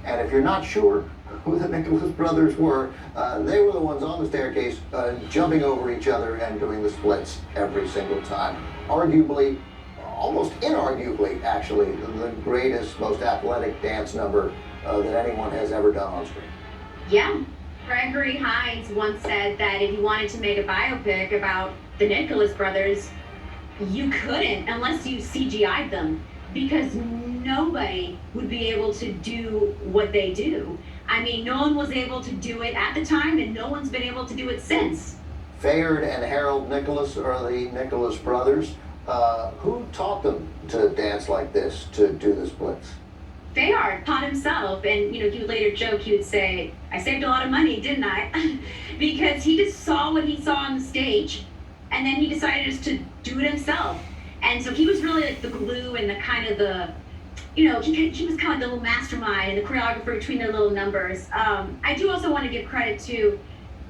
And if you're not sure who the Nicholas brothers were, they were the ones on the staircase jumping over each other and doing the splits every single time. Arguably, almost inarguably, actually, the greatest, most athletic dance number that anyone has ever done on screen. Yeah. Gregory Hines once said that if you wanted to make a biopic about the Nicholas brothers, you couldn't unless you CGI'd them because nobody would be able to do what they do. I mean, no one was able to do it at the time, and no one's been able to do it since. Fayard and Harold Nicholas are the Nicholas brothers. Who taught them to dance like this, to do the splits? Fayard taught himself, and he would later joke. He would say, "I saved a lot of money, didn't I?" Because he just saw what he saw on the stage, and then he decided just to do it himself. And so he was really like the glue and the kind of he was kind of the little mastermind and the choreographer between their little numbers. I do also want to give credit to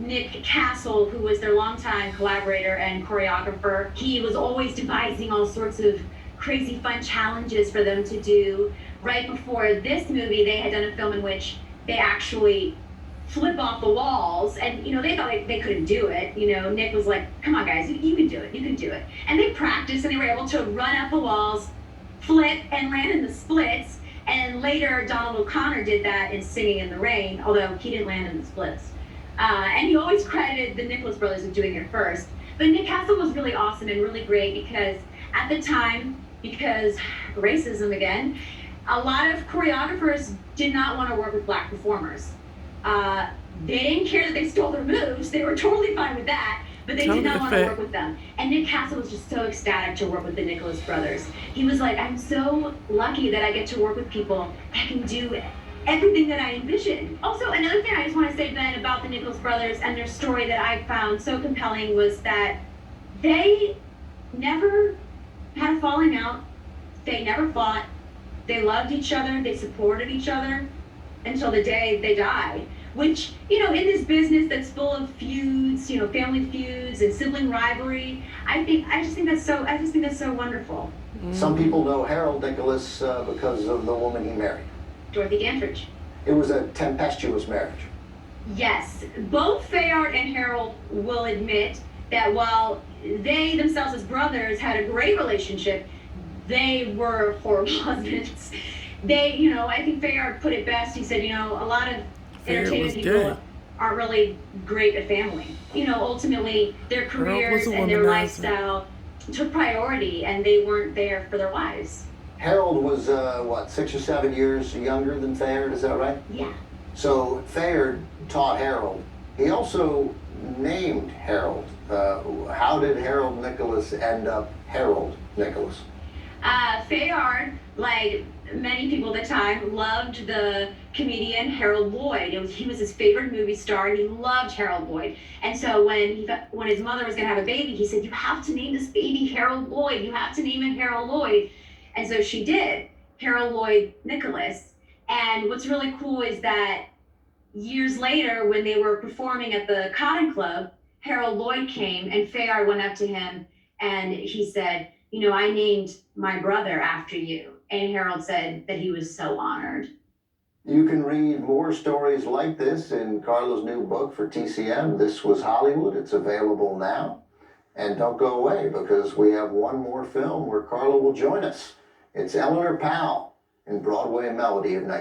Nick Castle, who was their longtime collaborator and choreographer. He was always devising all sorts of crazy fun challenges for them to do. Right before this movie, they had done a film in which they actually flip off the walls, and they thought they couldn't do it. Nick was like, "Come on, guys, you can do it, you can do it." And they practiced, and they were able to run up the walls, flip, and land in the splits. And later, Donald O'Connor did that in Singing in the Rain, although he didn't land in the splits. And he always credited the Nicholas brothers with doing it first. But Nick Castle was really awesome and really great because at the time, because racism again, a lot of choreographers did not want to work with black performers. They didn't care that they stole their moves. They were totally fine with that, but they did not want to work with them. And Nick Castle was just so ecstatic to work with the Nicholas brothers. He was like, "I'm so lucky that I get to work with people that can do everything that I envisioned." Also, another thing I just want to say, Ben, about the Nicholas brothers and their story that I found so compelling was that they never had a falling out. They never fought. They loved each other. They supported each other until the day they died. Which, in this business that's full of feuds, family feuds and sibling rivalry, I just think that's so wonderful. Some people know Harold Nicholas because of the woman he married. Dorothy Dandridge. It was a tempestuous marriage. Yes, both Fayard and Harold will admit that while they themselves as brothers had a great relationship, they were horrible husbands. I think Fayard put it best. He said, a lot of entertainment people aren't really great at family. Ultimately, their careers and their lifestyle took priority, and they weren't there for their wives. Harold was, 6 or 7 years younger than Fayard, is that right? Yeah. So Fayard taught Harold. He also named Harold. How did Harold Nicholas end up Harold Nicholas? Fayard, like many people at the time, loved the comedian Harold Lloyd. He was his favorite movie star, and he loved Harold Lloyd. And so when his mother was going to have a baby, he said, "You have to name this baby Harold Lloyd. You have to name him Harold Lloyd." And so she did, Harold Lloyd Nicholas. And what's really cool is that years later, when they were performing at the Cotton Club, Harold Lloyd came, and Fayard went up to him, and he said, "I named my brother after you." And Harold said that he was so honored. You can read more stories like this in Carla's new book for TCM, This Was Hollywood. It's available now. And don't go away, because we have one more film where Carla will join us. It's Eleanor Powell in Broadway Melody of Night.